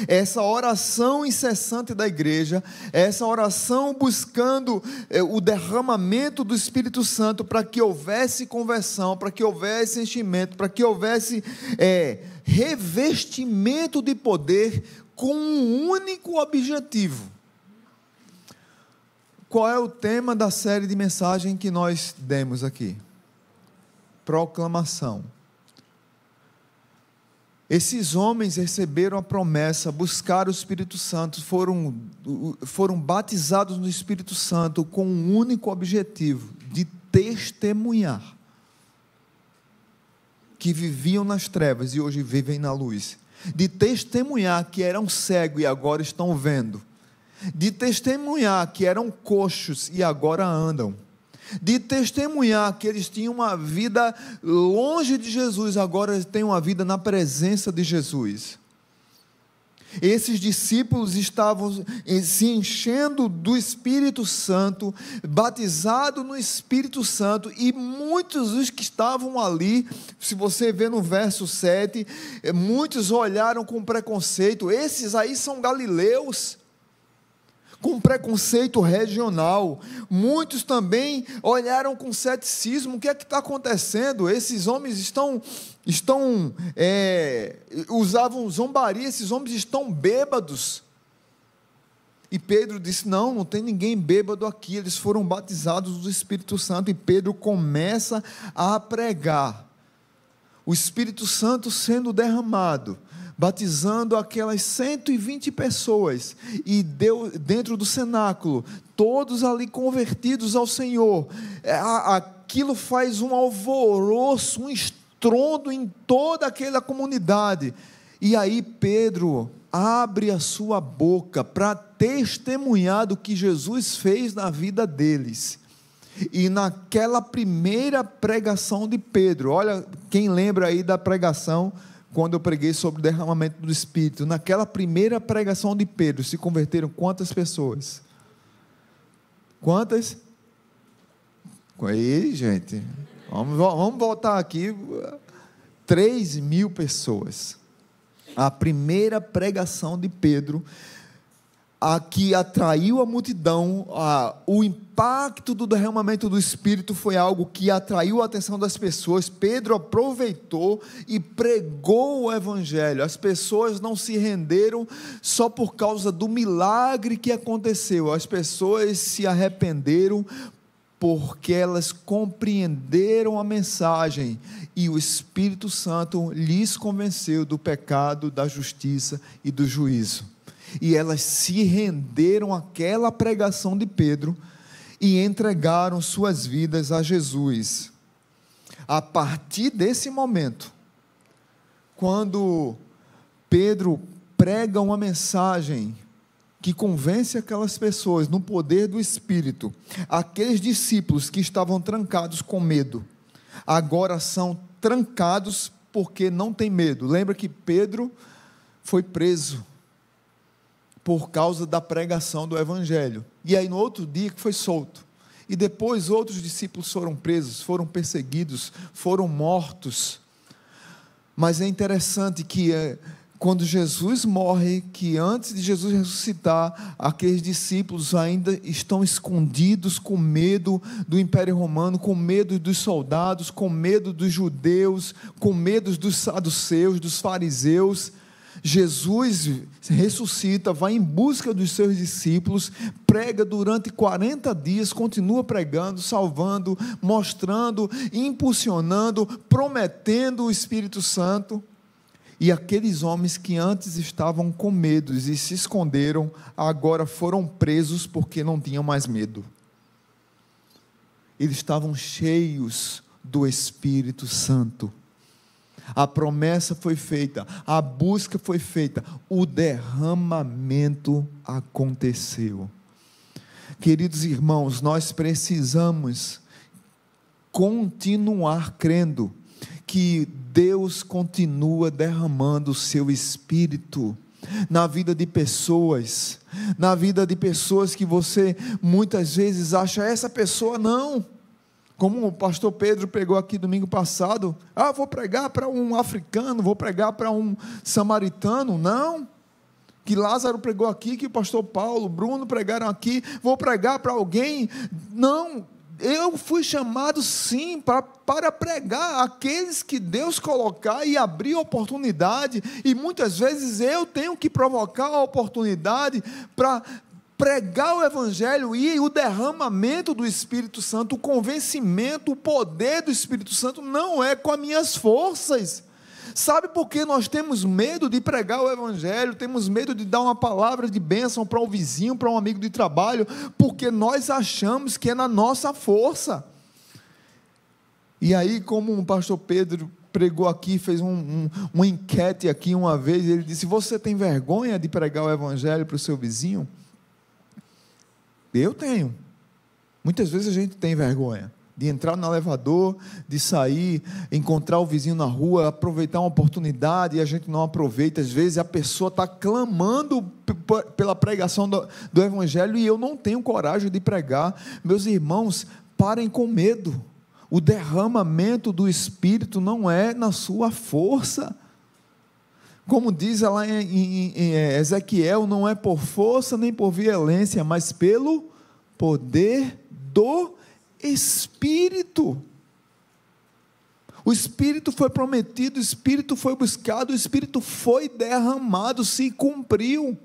essa oração incessante da igreja, essa oração buscando o derramamento do Espírito Santo para que houvesse conversão, para que houvesse enchimento, para que houvesse revestimento de poder com um único objetivo. Qual é o tema da série de mensagem que nós demos aqui? Proclamação. Esses homens receberam a promessa, buscaram o Espírito Santo, foram batizados no Espírito Santo com um único objetivo, de testemunhar que viviam nas trevas e hoje vivem na luz, de testemunhar que eram cegos e agora estão vendo, de testemunhar que eram coxos e agora andam, de testemunhar que eles tinham uma vida longe de Jesus, agora eles têm uma vida na presença de Jesus. Esses discípulos estavam se enchendo do Espírito Santo, batizados no Espírito Santo, e muitos dos que estavam ali, se você vê no verso 7, muitos olharam com preconceito. Esses aí são galileus, com preconceito regional. Muitos também olharam com ceticismo. O que é que está acontecendo? Esses homens usavam zombaria, esses homens estão bêbados. E Pedro disse: não tem ninguém bêbado aqui, eles foram batizados do Espírito Santo. E Pedro começa a pregar, o Espírito Santo sendo derramado, batizando aquelas 120 pessoas, e dentro do cenáculo, todos ali convertidos ao Senhor. Aquilo faz um alvoroço, um estrondo em toda aquela comunidade, e aí Pedro abre a sua boca para testemunhar do que Jesus fez na vida deles. E naquela primeira pregação de Pedro, olha, quem lembra aí da pregação, quando eu preguei sobre o derramamento do Espírito, naquela primeira pregação de Pedro, se converteram quantas pessoas? Quantas? Aí, gente, vamos voltar aqui, 3.000 pessoas. A primeira pregação de Pedro, a que atraiu a multidão, o impacto do derramamento do Espírito foi algo que atraiu a atenção das pessoas. Pedro aproveitou e pregou o Evangelho. As pessoas não se renderam só por causa do milagre que aconteceu, as pessoas se arrependeram porque elas compreenderam a mensagem e o Espírito Santo lhes convenceu do pecado, da justiça e do juízo. E elas se renderam àquela pregação de Pedro e entregaram suas vidas a Jesus. A partir desse momento, quando Pedro prega uma mensagem que convence aquelas pessoas no poder do Espírito, aqueles discípulos que estavam trancados com medo, agora são trancados porque não tem medo. Lembra que Pedro foi preso por causa da pregação do Evangelho, e aí no outro dia que foi solto, e depois outros discípulos foram presos, foram perseguidos, foram mortos. Mas é interessante que quando Jesus morre, que antes de Jesus ressuscitar, aqueles discípulos ainda estão escondidos com medo do Império Romano, com medo dos soldados, com medo dos judeus, com medo dos saduceus, dos fariseus. Jesus ressuscita, vai em busca dos seus discípulos, prega durante 40 dias, continua pregando, salvando, mostrando, impulsionando, prometendo o Espírito Santo. E aqueles homens que antes estavam com medo e se esconderam, agora foram presos porque não tinham mais medo. Eles estavam cheios do Espírito Santo. A promessa foi feita, a busca foi feita, o derramamento aconteceu. Queridos irmãos, nós precisamos continuar crendo que Deus continua derramando o seu Espírito na vida de pessoas, que você muitas vezes acha, essa pessoa não. Como o pastor Pedro pregou aqui domingo passado, vou pregar para um africano, vou pregar para um samaritano, não, que Lázaro pregou aqui, que o pastor Paulo, Bruno pregaram aqui, vou pregar para alguém, não, eu fui chamado sim para pregar aqueles que Deus colocar e abrir oportunidade, e muitas vezes eu tenho que provocar a oportunidade para pregar o Evangelho, e o derramamento do Espírito Santo, o convencimento, o poder do Espírito Santo não é com as minhas forças. Sabe por que nós temos medo de pregar o Evangelho, temos medo de dar uma palavra de bênção para um vizinho, para um amigo de trabalho? Porque nós achamos que é na nossa força. E aí, como o pastor Pedro pregou aqui, fez uma enquete aqui uma vez, ele disse, você tem vergonha de pregar o Evangelho para o seu vizinho? Eu tenho. Muitas vezes a gente tem vergonha de entrar no elevador, de sair, encontrar o vizinho na rua, aproveitar uma oportunidade, e a gente não aproveita. Às vezes a pessoa está clamando pela pregação do Evangelho, e eu não tenho coragem de pregar. Meus irmãos, parem com medo. O derramamento do Espírito não é na sua força. Como diz lá em Ezequiel, não é por força nem por violência, mas pelo poder do Espírito. O Espírito foi prometido, o Espírito foi buscado, o Espírito foi derramado, se cumpriu.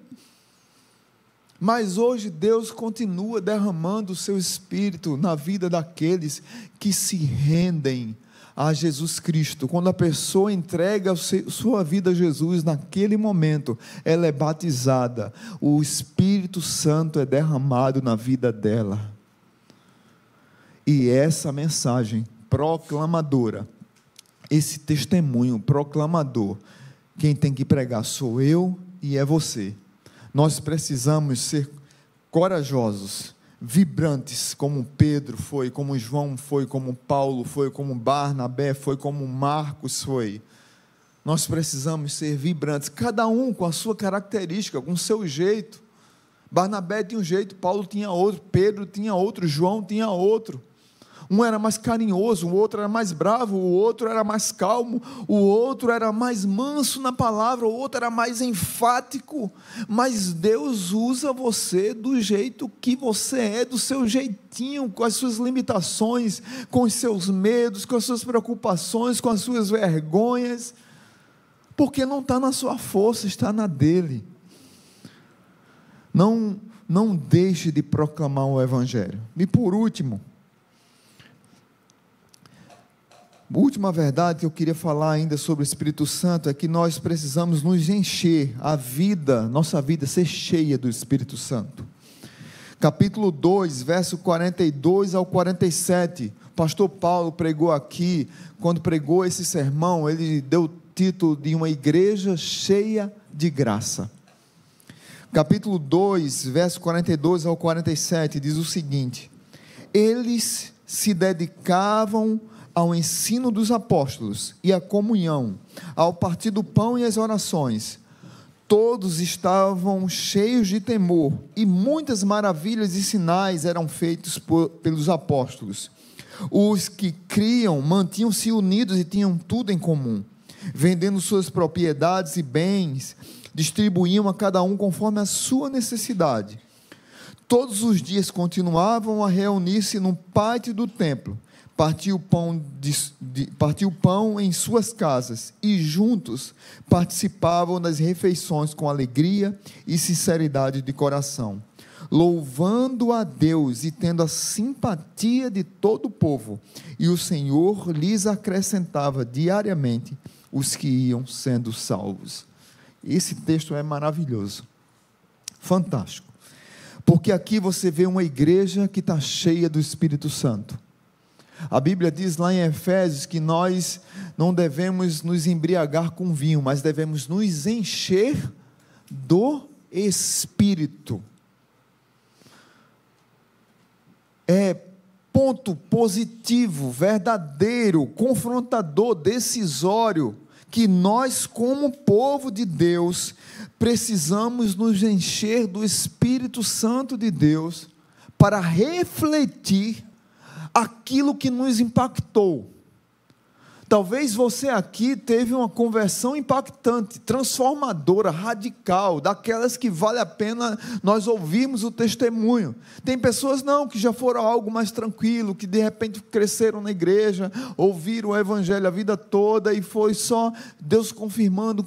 Mas hoje Deus continua derramando o seu Espírito na vida daqueles que se rendem a Jesus Cristo. Quando a pessoa entrega sua vida a Jesus, naquele momento, ela é batizada, o Espírito Santo é derramado na vida dela. E essa mensagem proclamadora, esse testemunho proclamador, quem tem que pregar sou eu e é você. Nós precisamos ser corajosos, vibrantes, como Pedro foi, como João foi, como Paulo foi, como Barnabé foi, como Marcos foi. Nós precisamos ser vibrantes, cada um com a sua característica, com o seu jeito. Barnabé tinha um jeito, Paulo tinha outro, Pedro tinha outro, João tinha outro. Um era mais carinhoso, o outro era mais bravo, o outro era mais calmo, o outro era mais manso na palavra, o outro era mais enfático. Mas Deus usa você do jeito que você é, do seu jeitinho, com as suas limitações, com os seus medos, com as suas preocupações, com as suas vergonhas, porque não está na sua força, está na dele. Não deixe de proclamar o Evangelho. E por último, a última verdade que eu queria falar ainda sobre o Espírito Santo é que nós precisamos nos encher, nossa vida ser cheia do Espírito Santo. Capítulo 2, verso 42 ao 47, o pastor Paulo pregou aqui, quando pregou esse sermão, ele deu o título de uma igreja cheia de graça. Capítulo 2, verso 42 ao 47, diz o seguinte: eles se dedicavam ao ensino dos apóstolos e à comunhão, ao partir do pão e às orações. Todos estavam cheios de temor, e muitas maravilhas e sinais eram feitos pelos apóstolos. Os que criam mantinham-se unidos e tinham tudo em comum, vendendo suas propriedades e bens, distribuíam a cada um conforme a sua necessidade. Todos os dias continuavam a reunir-se no pátio do templo, partiu o pão em suas casas, e juntos participavam das refeições com alegria e sinceridade de coração, louvando a Deus e tendo a simpatia de todo o povo, e o Senhor lhes acrescentava diariamente os que iam sendo salvos. Esse texto é maravilhoso, fantástico, porque aqui você vê uma igreja que está cheia do Espírito Santo. A Bíblia diz lá em Efésios que nós não devemos nos embriagar com vinho, mas devemos nos encher do Espírito. É ponto positivo, verdadeiro, confrontador, decisório, que nós, como povo de Deus, precisamos nos encher do Espírito Santo de Deus para refletir aquilo que nos impactou. Talvez você aqui teve uma conversão impactante, transformadora, radical, daquelas que vale a pena nós ouvirmos o testemunho. Tem pessoas não, que já foram algo mais tranquilo, que de repente cresceram na igreja, ouviram o Evangelho a vida toda e foi só Deus confirmando,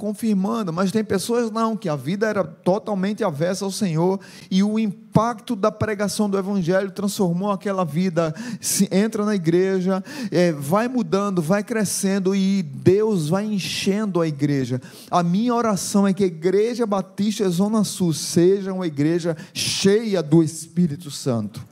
mas tem pessoas não, que a vida era totalmente avessa ao Senhor e o impacto da pregação do Evangelho transformou aquela vida, entra na igreja, vai mudando, vai crescendo e Deus vai enchendo a igreja. A minha oração é que a Igreja Batista Zona Sul seja uma igreja cheia do Espírito Santo.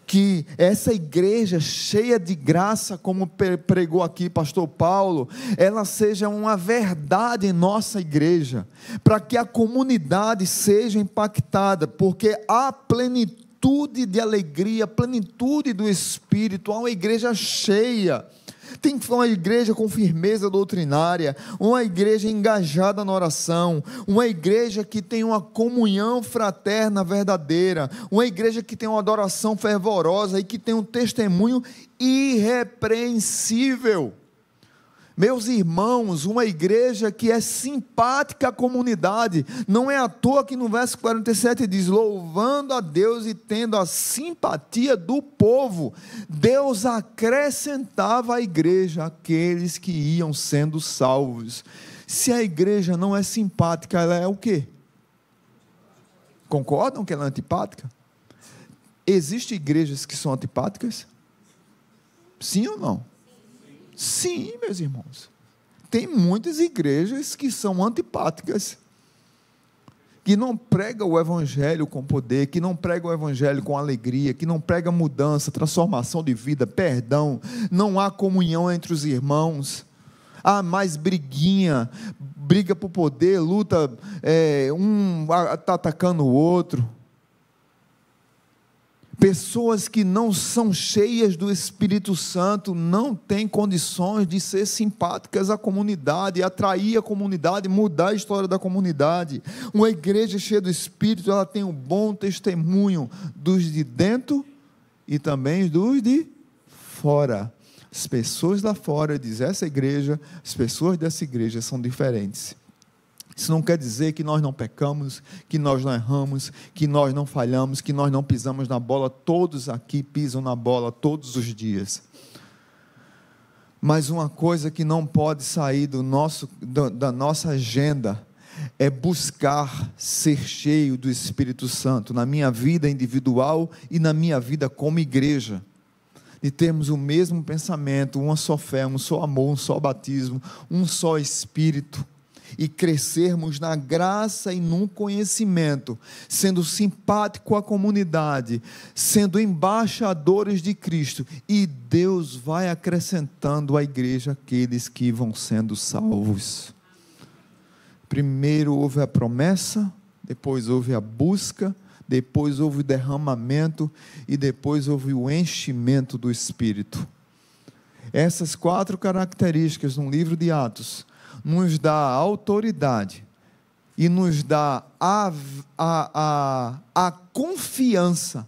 Que essa igreja cheia de graça, como pregou aqui pastor Paulo, ela seja uma verdade em nossa igreja, para que a comunidade seja impactada, porque há plenitude de alegria, plenitude do Espírito, há uma igreja cheia. Tem que ser uma igreja com firmeza doutrinária, uma igreja engajada na oração, uma igreja que tem uma comunhão fraterna verdadeira, uma igreja que tem uma adoração fervorosa e que tem um testemunho irrepreensível. Meus irmãos, uma igreja que é simpática à comunidade, não é à toa que no verso 47 diz, louvando a Deus e tendo a simpatia do povo, Deus acrescentava à igreja aqueles que iam sendo salvos. Se a igreja não é simpática, ela é o quê? Concordam que ela é antipática? Existem igrejas que são antipáticas? Sim ou não? Sim, meus irmãos, tem muitas igrejas que são antipáticas, que não pregam o Evangelho com poder, que não pregam o Evangelho com alegria, que não pregam mudança, transformação de vida, perdão, não há comunhão entre os irmãos, há mais briguinha, briga por poder, luta, um está atacando o outro. Pessoas que não são cheias do Espírito Santo não têm condições de ser simpáticas à comunidade, atrair a comunidade, mudar a história da comunidade. Uma igreja cheia do Espírito, ela tem um bom testemunho dos de dentro e também dos de fora. As pessoas lá fora dizem, essa igreja, as pessoas dessa igreja são diferentes. Isso não quer dizer que nós não pecamos, que nós não erramos, que nós não falhamos, que nós não pisamos na bola. Todos aqui pisam na bola todos os dias. Mas uma coisa que não pode sair da nossa agenda é buscar ser cheio do Espírito Santo na minha vida individual e na minha vida como igreja. De termos o mesmo pensamento, uma só fé, um só amor, um só batismo, um só Espírito. E crescermos na graça e no conhecimento, sendo simpático à comunidade, sendo embaixadores de Cristo, e Deus vai acrescentando à igreja aqueles que vão sendo salvos. Primeiro houve a promessa, depois houve a busca, depois houve o derramamento e depois houve o enchimento do Espírito. Essas 4 características no livro de Atos nos dá autoridade e nos dá a confiança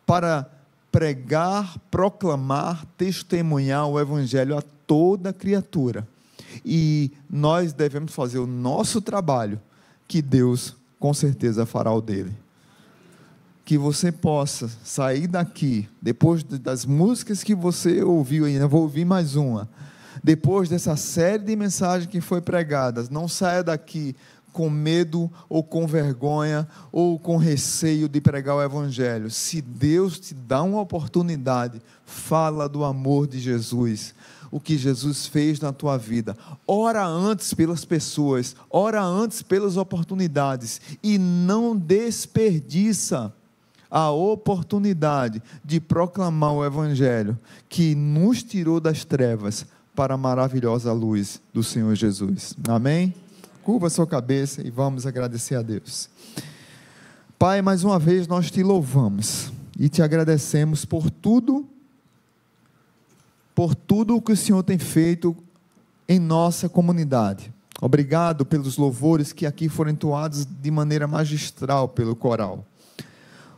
para pregar, proclamar, testemunhar o Evangelho a toda criatura. E nós devemos fazer o nosso trabalho, que Deus com certeza fará o dele. Que você possa sair daqui, depois das músicas que você ouviu ainda, vou ouvir mais uma. Depois dessa série de mensagens que foi pregada, não saia daqui com medo ou com vergonha ou com receio de pregar o Evangelho. Se Deus te dá uma oportunidade, fala do amor de Jesus, o que Jesus fez na tua vida. Ora antes pelas pessoas, ora antes pelas oportunidades e não desperdiça a oportunidade de proclamar o Evangelho que nos tirou das trevas para a maravilhosa luz do Senhor Jesus. Amém? Curva sua cabeça e vamos agradecer a Deus. Pai, mais uma vez nós te louvamos e te agradecemos por tudo o que o Senhor tem feito em nossa comunidade. Obrigado pelos louvores que aqui foram entoados de maneira magistral pelo coral.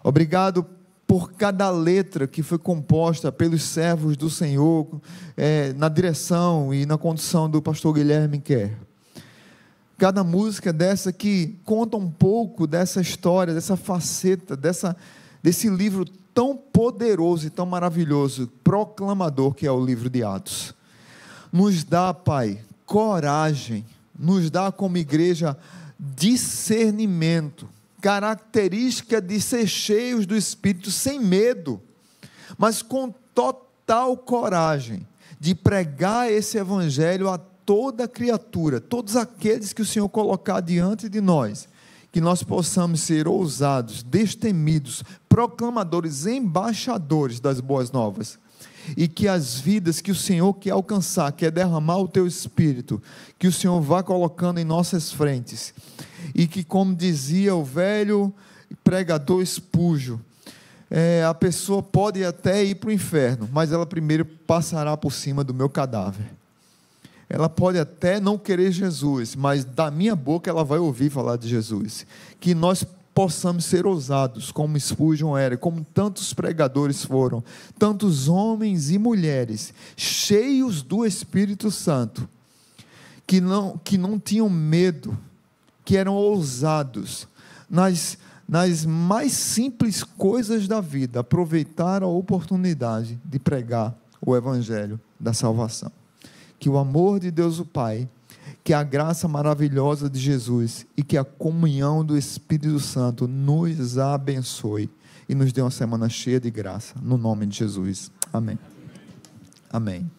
Obrigado por cada letra que foi composta pelos servos do Senhor, na direção e na condução do pastor Guilherme Kerr. Cada música dessa que conta um pouco dessa história, dessa faceta, desse livro tão poderoso e tão maravilhoso, proclamador, que é o livro de Atos. Nos dá, Pai, coragem, nos dá como igreja discernimento, característica de ser cheios do Espírito sem medo, mas com total coragem de pregar esse Evangelho a toda criatura, todos aqueles que o Senhor colocar diante de nós, que nós possamos ser ousados, destemidos, proclamadores, embaixadores das boas novas, e que as vidas que o Senhor quer alcançar, quer derramar o teu Espírito, que o Senhor vá colocando em nossas frentes, e que, como dizia o velho pregador Spurgeon, a pessoa pode até ir para o inferno, mas ela primeiro passará por cima do meu cadáver. Ela pode até não querer Jesus, mas da minha boca ela vai ouvir falar de Jesus. Que nós possamos ser ousados, como Spurgeon era, como tantos pregadores foram, tantos homens e mulheres, cheios do Espírito Santo, que não tinham medo, que eram ousados, nas mais simples coisas da vida, aproveitaram a oportunidade de pregar o Evangelho da salvação. Que o amor de Deus o Pai, que a graça maravilhosa de Jesus e que a comunhão do Espírito Santo nos abençoe e nos dê uma semana cheia de graça, no nome de Jesus. Amém. Amém.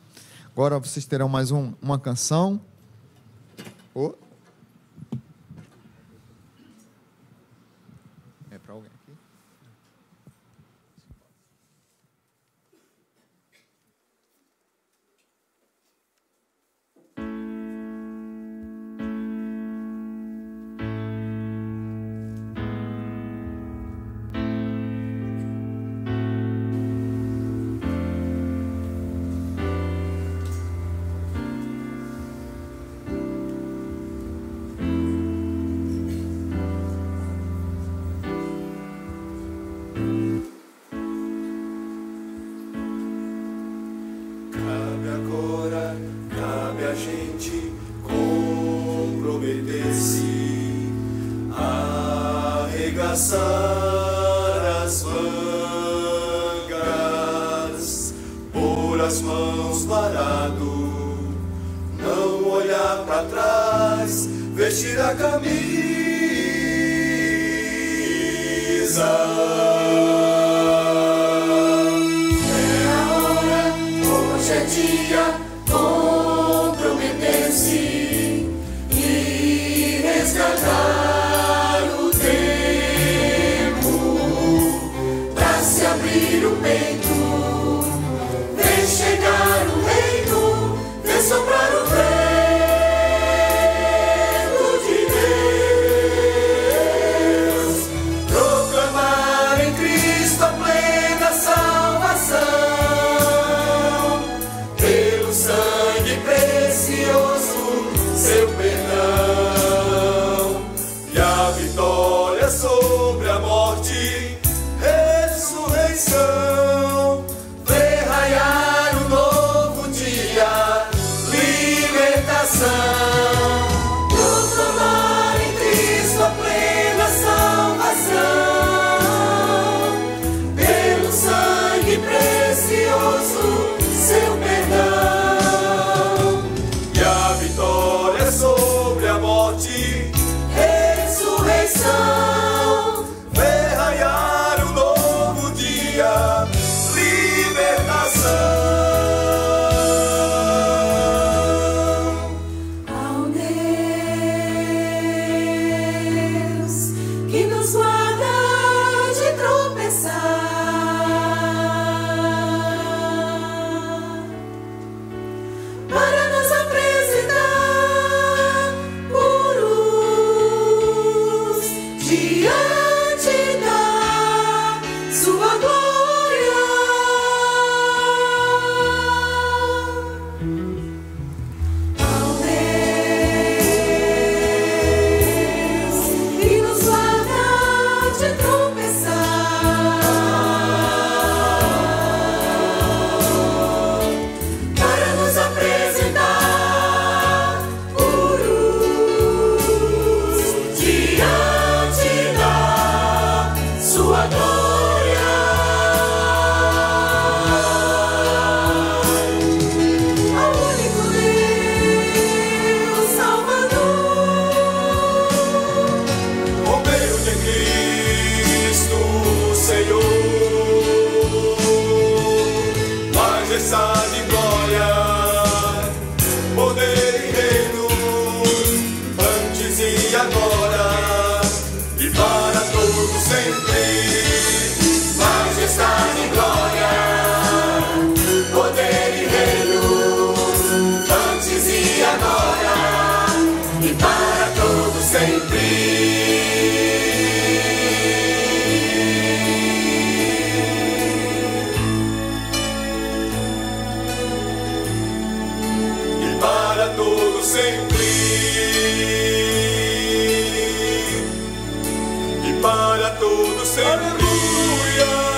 Agora vocês terão mais uma canção. É para alguém aqui? abraçar as mangas, pôr as mãos parado, não olhar para trás, vestir a camisa. É a hora, hoje é dia, comprometer-se e resgatar o tempo pra se abrir o peito, ver chegar o reino, ver soprar o vento de Deus, proclamar em Cristo a plena salvação, pelo sangue precioso, seu perdão, E a vitória sobre a morte, ressurreição, ver raiar um novo dia, libertação, proclamar em Cristo a plena salvação, pelo sangue precioso, seu perdão, e a vitória sobre a morte, ressurreição, ver raiar um novo dia, libertação. ao Deus que nos guarda de tropeçar, para nos apresentar puros diante da sua glória. Ao Deus que nos guarda de tropeçar, para nos apresentar puros diante da sua glória. Ao único Deus Salvador, Por meio de Cristo, Senhor, majestade e glória, poder e reino, antes e agora, e para todo sempre. majestade e glória, poder e reino, antes e agora, e para todo sempre. E para todo sempre, e para todo sempre. Aleluia!